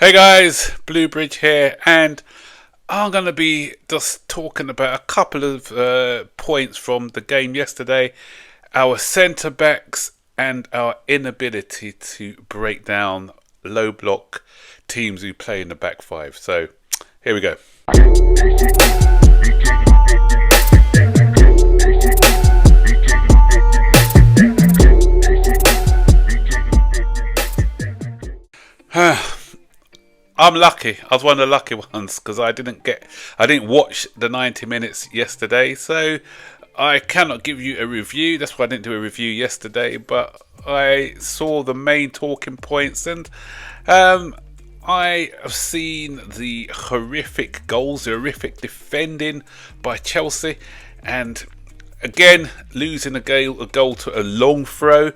Hey guys, Bluebridge here, and I'm going to be just talking about a couple of points from the game yesterday, our centre backs and our inability to break down low block teams who play in the back five. So here we go. I'm lucky. I was one of the lucky ones because I didn't watch the 90 minutes yesterday, so I cannot give you a review. That's why I didn't do a review yesterday. But I saw the main talking points, and I have seen the horrific goals, the horrific defending by Chelsea, and again losing a goal to a long throw.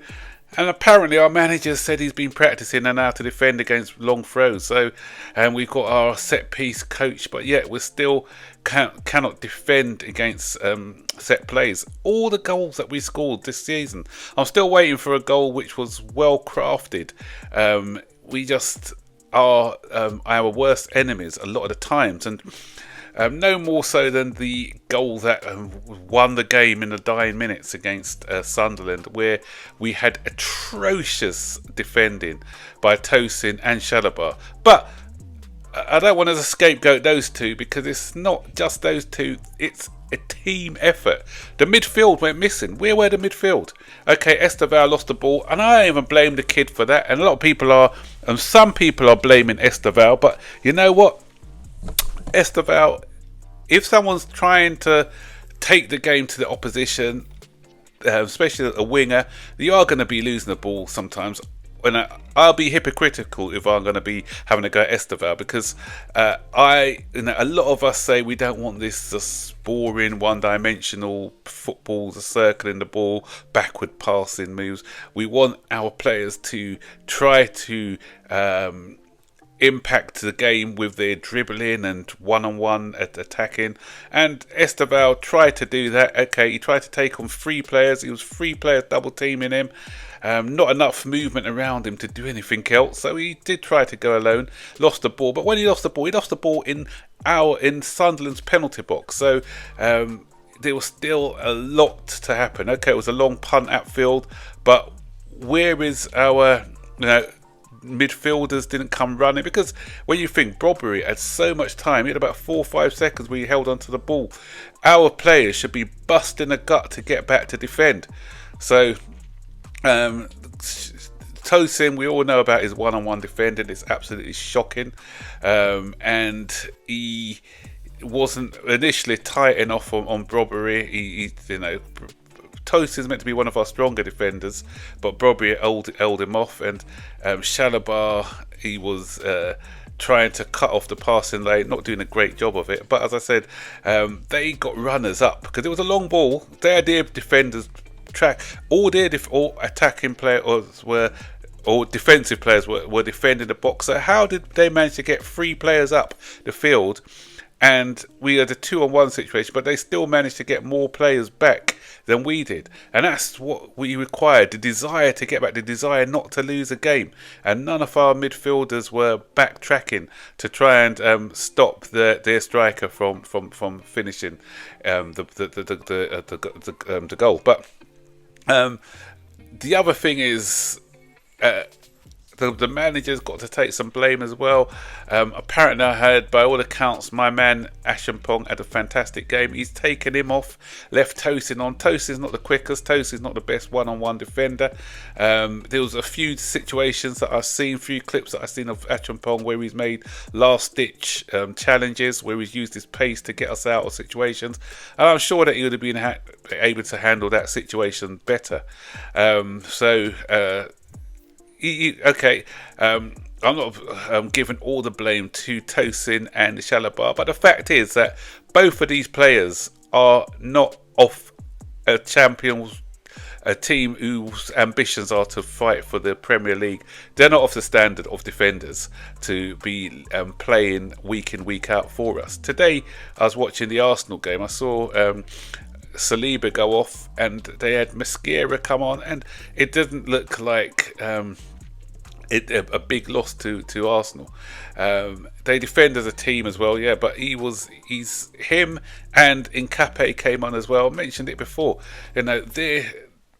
And apparently our manager said he's been practicing and how to defend against long throws. So, and we've got our set piece coach, but yet we still cannot defend against set plays. All the goals that we scored this season, I'm still waiting for a goal which was well crafted. We just are our worst enemies a lot of the times, and no more so than the goal that won the game in the dying minutes against Sunderland, where we had atrocious defending by Tosin and Chalobah. But I don't want to scapegoat those two, because it's not just those two, it's a team effort. The midfield went missing. Where were the midfield? Okay, Esteval lost the ball, and I don't even blame the kid for that. And a lot of people are, and some people are blaming Esteval, but you know what? Esteval, if someone's trying to take the game to the opposition, especially a winger, you are going to be losing the ball sometimes. And I'll be hypocritical if I'm going to be having a go at Esteval, because a lot of us say we don't want this boring, one-dimensional football, the circling the ball, backward passing moves. We want our players to try to impact the game with their dribbling and one-on-one attacking, and Esteval tried to do that. Okay, he tried to take on three players. He was three players double teaming him. Not enough movement around him to do anything else, so he did try to go alone. Lost the ball, but when he lost the ball in Sunderland's penalty box. So there was still a lot to happen. Okay, it was a long punt outfield, but where is our midfielders didn't come running? Because when you think Brodbury had so much time, he had about 4 or 5 seconds where he held onto the ball. Our players should be busting a gut to get back to defend. So Tosin, we all know about his one-on-one defending. It's absolutely shocking, and he wasn't initially tight enough on Brodbury. Tosin's meant to be one of our stronger defenders, but Brodbury held him off, and Chalobah, he was trying to cut off the passing lane, not doing a great job of it. But as I said, they got runners up because it was a long ball. Their defenders track all attacking players or defensive players were defending the box. So how did they manage to get 3 players up the field? And we had a 2-on-1 situation, but they still managed to get more players back than we did. And that's what we required, the desire to get back, the desire not to lose a game. And none of our midfielders were backtracking to try and stop their striker from finishing the goal. But the other thing is, the manager's got to take some blame as well. Apparently, I heard, by all accounts, my man Ashampong had a fantastic game. He's taken him off, left Tosin on. Tosin's not the quickest. Tosin's not the best one-on-one defender. There was a few situations that I've seen, few clips that I've seen of Ashampong where he's made last-ditch challenges, where he's used his pace to get us out of situations. And I'm sure that he would have been able to handle that situation better. I'm not giving all the blame to Tosin and Chalobah, but the fact is that both of these players are not off a team whose ambitions are to fight for the Premier League. They're not of the standard of defenders to be playing week in, week out for us. Today, I was watching the Arsenal game. I saw Saliba go off, and they had Mascara come on, and it didn't look like a big loss to Arsenal. They defend as a team as well, yeah. But him and Nkape came on as well. I mentioned it before. Their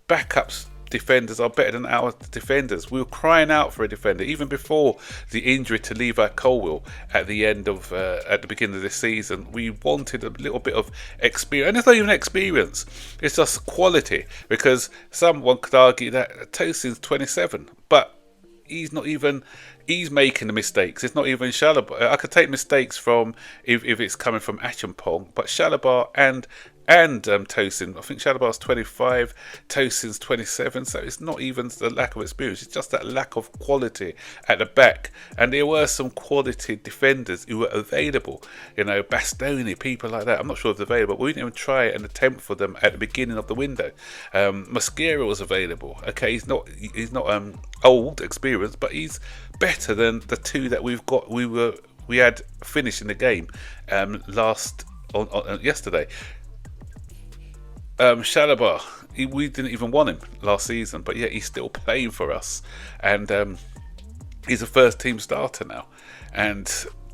backups defenders are better than our defenders. We were crying out for a defender even before the injury to Levi Colwill at the beginning of this season. We wanted a little bit of experience, and it's not even experience; it's just quality. Because someone could argue that Tosin's 27, but he's making the mistakes. It's not even Chalobah. I could take mistakes from if it's coming from Achampong, but Chalobah and Tosin. I think Chalobah's 25, Tosin's 27, so it's not even the lack of experience, it's just that lack of quality at the back. And there were some quality defenders who were available, Bastoni, people like that. I'm not sure if they're available, but we didn't even try and attempt for them at the beginning of the window. Mosquera was available. Okay, he's not old, experienced, but he's better than the two that we've got. We had finished in the game yesterday. Chalobah, we didn't even want him last season, but yet he's still playing for us, and he's a first team starter now. And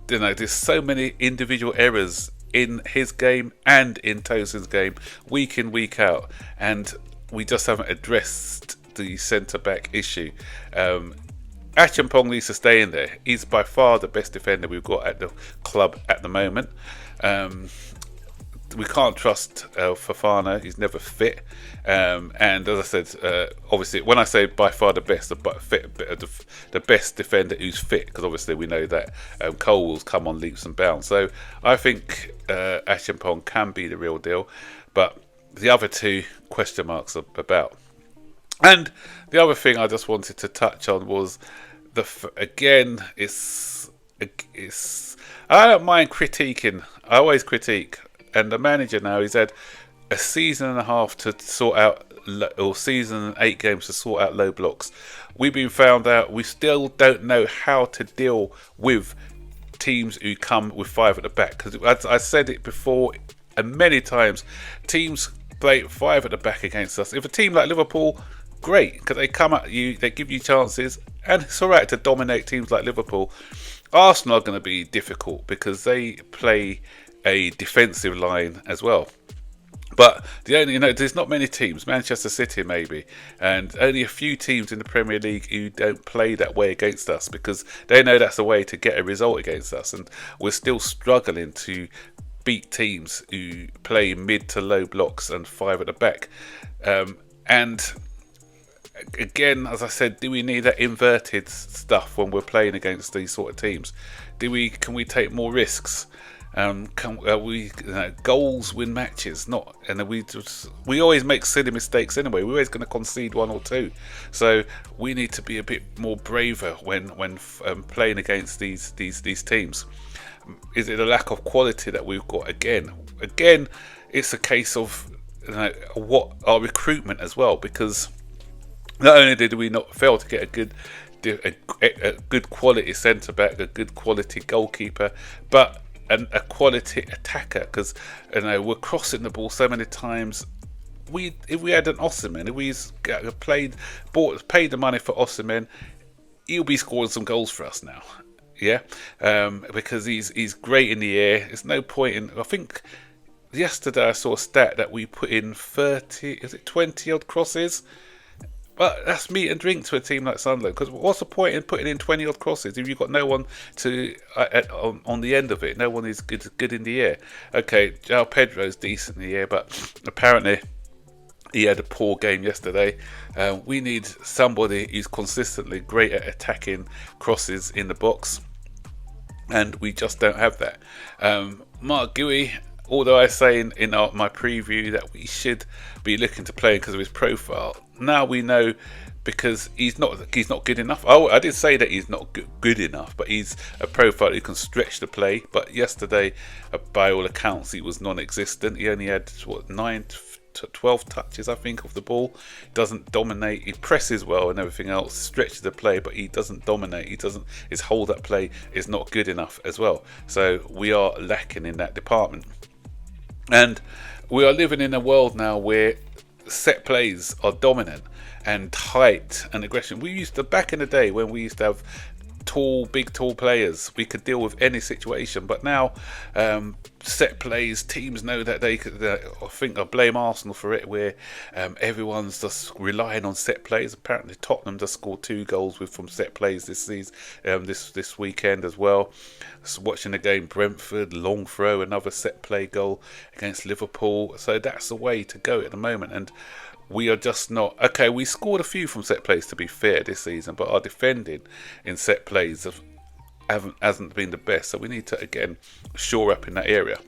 there's so many individual errors in his game and in Tosin's game, week in, week out, and we just haven't addressed the centre back issue. Achampong needs to stay in there. He's by far the best defender we've got at the club at the moment. We can't trust Fofana. He's never fit. And as I said, obviously, when I say by far the best, the best defender who's fit, because obviously we know that Colwill's come on leaps and bounds. So I think Achampong can be the real deal. But the other two, question marks about. And the other thing I just wanted to touch on was it's I don't mind critiquing. I always critique. And the manager now, he's had a season and a half to sort out, or season and 8 games to sort out low blocks. We've been found out. We still don't know how to deal with teams who come with 5 at the back. Because I said it before, and many times, teams play 5 at the back against us. If a team like Liverpool, great, because they come at you, they give you chances, and it's all right to dominate teams like Liverpool. Arsenal are going to be difficult because they play a defensive line as well. But there's not many teams, Manchester City maybe, and only a few teams in the Premier League who don't play that way against us, because they know that's the way to get a result against us, and we're still struggling to beat teams who play mid to low blocks and 5 at the back. And again, as I said, do we need that inverted stuff when we're playing against these sort of teams? Can we take more risks? Goals win matches, we always make silly mistakes anyway. We're always going to concede 1 or 2, so we need to be a bit more braver when playing against these teams. Is it a lack of quality that we've got again? It's a case of what our recruitment as well, because not only did we not fail to get a good quality centre back, a good quality goalkeeper, but a quality attacker, because we're crossing the ball so many times. If we had an Osimhen, if we paid the money for Osimhen, he'll be scoring some goals for us now. Yeah, because he's great in the air. There's no point in. I think yesterday I saw a stat that we put in 20 odd crosses. But that's meat and drink to a team like Sunderland, because what's the point in putting in 20 odd crosses if you've got no one on the end of it? No one is good in the air. Okay, João Pedro's decent in the air, but apparently he had a poor game yesterday. We need somebody who's consistently great at attacking crosses in the box, and we just don't have that. Mark Guéhi, although I say in my preview that we should be looking to play because of his profile, now we know, because he's not good enough. Oh, I did say that he's not good enough, but he's a profile who can stretch the play. But yesterday, by all accounts, he was non-existent. He only had 9 to 12 touches, I think, of the ball. Doesn't dominate. He presses well and everything else, stretches the play, but he doesn't dominate. His hold-up play is not good enough as well. So we are lacking in that department. And we are living in a world now where set plays are dominant and height and aggression. We used to, back in the day when we used to have big tall players, we could deal with any situation. But now, set plays, teams know that they could. I think I blame Arsenal for it, where everyone's just relying on set plays. Apparently, Tottenham just scored 2 goals from set plays this season, this weekend as well. So watching the game, Brentford long throw, another set play goal against Liverpool. So that's the way to go at the moment, and we are just not okay. We scored a few from set plays, to be fair, this season, but our defending in set plays hasn't been the best. So we need to again shore up in that area.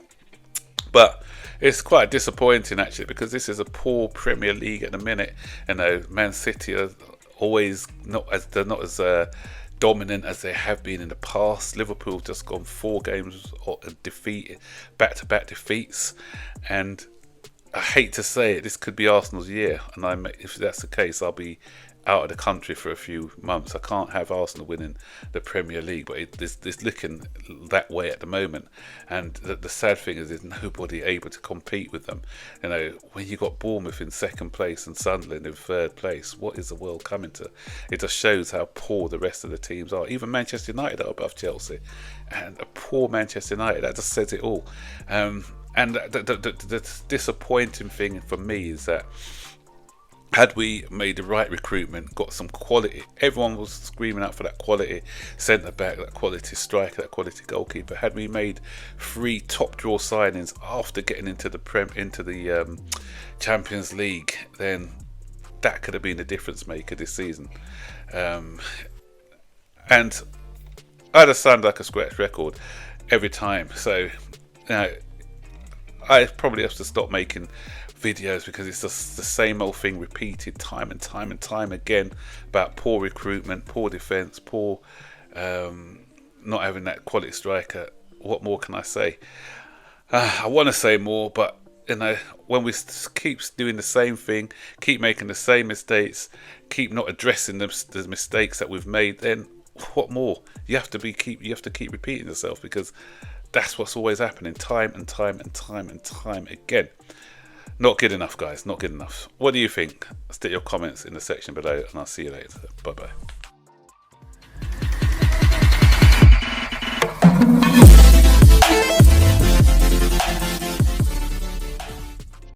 But it's quite disappointing actually, because this is a poor Premier League at the minute. You know, Man City are always not as dominant as they have been in the past. Liverpool have just gone 4 games back-to-back defeats, and I hate to say it, this could be Arsenal's year, and if that's the case, I'll be out of the country for a few months. I can't have Arsenal winning the Premier League, but it's looking that way at the moment. And the sad thing is, there's nobody able to compete with them. You know, when you got Bournemouth in 2nd place and Sunderland in 3rd place, what is the world coming to? It just shows how poor the rest of the teams are. Even Manchester United are above Chelsea, and a poor Manchester United, that just says it all. And the disappointing thing for me is that, had we made the right recruitment, got some quality, everyone was screaming out for that quality centre back, that quality striker, that quality goalkeeper. Had we made 3 top draw signings after getting into the Champions League, then that could have been the difference maker this season. And I'd have sounded like a scratch record every time. So I probably have to stop making videos, because it's just the same old thing repeated time and time again about poor recruitment, poor defence, poor not having that quality striker. What more can I say? I want to say more, but when we keep doing the same thing, keep making the same mistakes, keep not addressing the mistakes that we've made, then what more? You have to keep repeating yourself, because that's what's always happening, time and time again. Not good enough, guys. Not good enough. What do you think? Stick your comments in the section below, and I'll see you later. Bye bye.